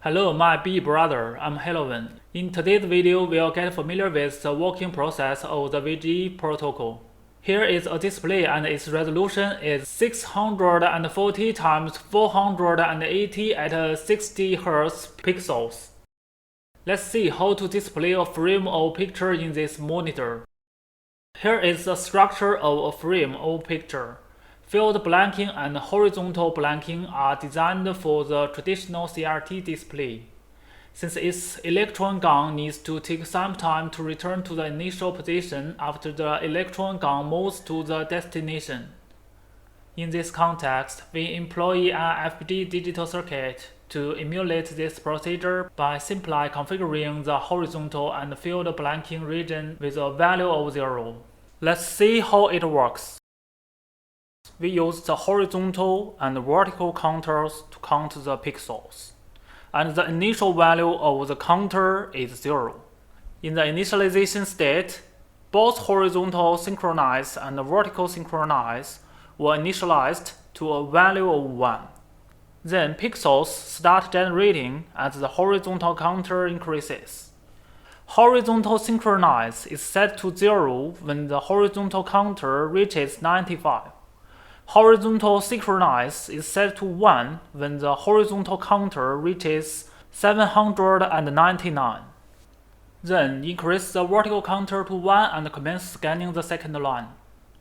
Hello, my big brother, I'm Halloween. In today's video, we'll get familiar with the working process of the VGA protocol. Here is a display and its resolution is 640 times 480 at 60 Hz pixels. Let's see how to display a frame or picture in this monitor. Here is the structure of a frame or picture. Field blanking and horizontal blanking are designed for the traditional CRT display. Since its electron gun needs to take some time to return to the initial position after the electron gun moves to the destination. In this context, we employ an FPD digital circuit to emulate this procedure by simply configuring the horizontal and field blanking region with a value of 0. Let's see how it works. We use the horizontal and vertical counters to count the pixels, and the initial value of the counter is 0. In the initialization state, both horizontal synchronize and vertical synchronize were initialized to a value of 1. Then pixels start generating as the horizontal counter increases. Horizontal synchronize is set to 0 when the horizontal counter reaches 95. Horizontal synchronize is set to 1 when the horizontal counter reaches 799. Then increase the vertical counter to 1 and commence scanning the second line.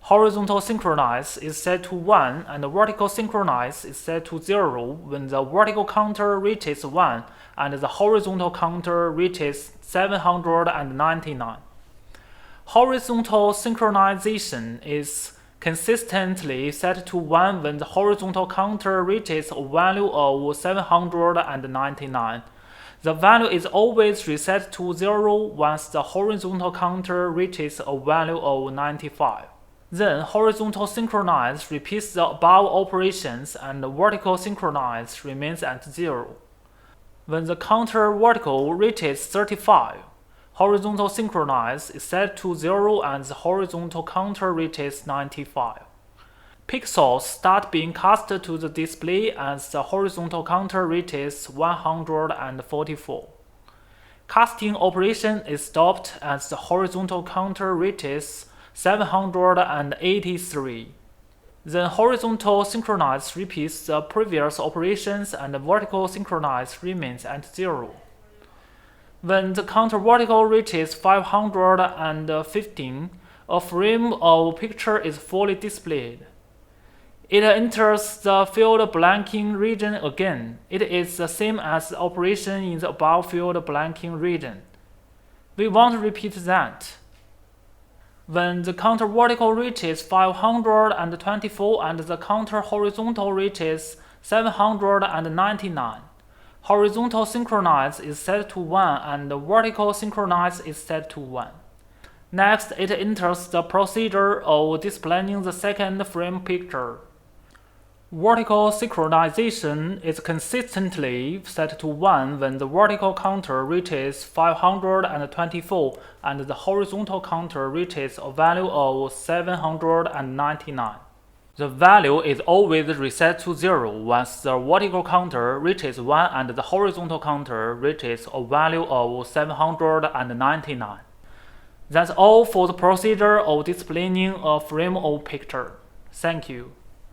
Horizontal synchronize is set to 1 and vertical synchronize is set to 0 when the vertical counter reaches 1 and the horizontal counter reaches 799. Horizontal synchronization is consistently set to 1 when the horizontal counter reaches a value of 799. The value is always reset to 0 once the horizontal counter reaches a value of 95. Then horizontal synchronize repeats the above operations and vertical synchronize remains at 0. When the counter vertical reaches 35, horizontal synchronize is set to 0 and the horizontal counter reaches 95. Pixels start being cast to the display as the horizontal counter reaches 144. Casting operation is stopped as the horizontal counter reaches 783. Then horizontal synchronize repeats the previous operations and vertical synchronize remains at 0. When the counter vertical reaches 515, a frame of picture is fully displayed. It enters the field blanking region again. It is the same as the operation in the above field blanking region. We want to repeat that. When the counter vertical reaches 524 and the counter horizontal reaches 799, horizontal synchronize is set to 1 and the vertical synchronize is set to 1. Next, it enters the procedure of displaying the second frame picture. Vertical synchronization is consistently set to 1 when the vertical counter reaches 524 and the horizontal counter reaches a value of 799. The value is always reset to 0 once the vertical counter reaches 1 and the horizontal counter reaches a value of 799. That's all for the procedure of displaying a frame or picture. Thank you.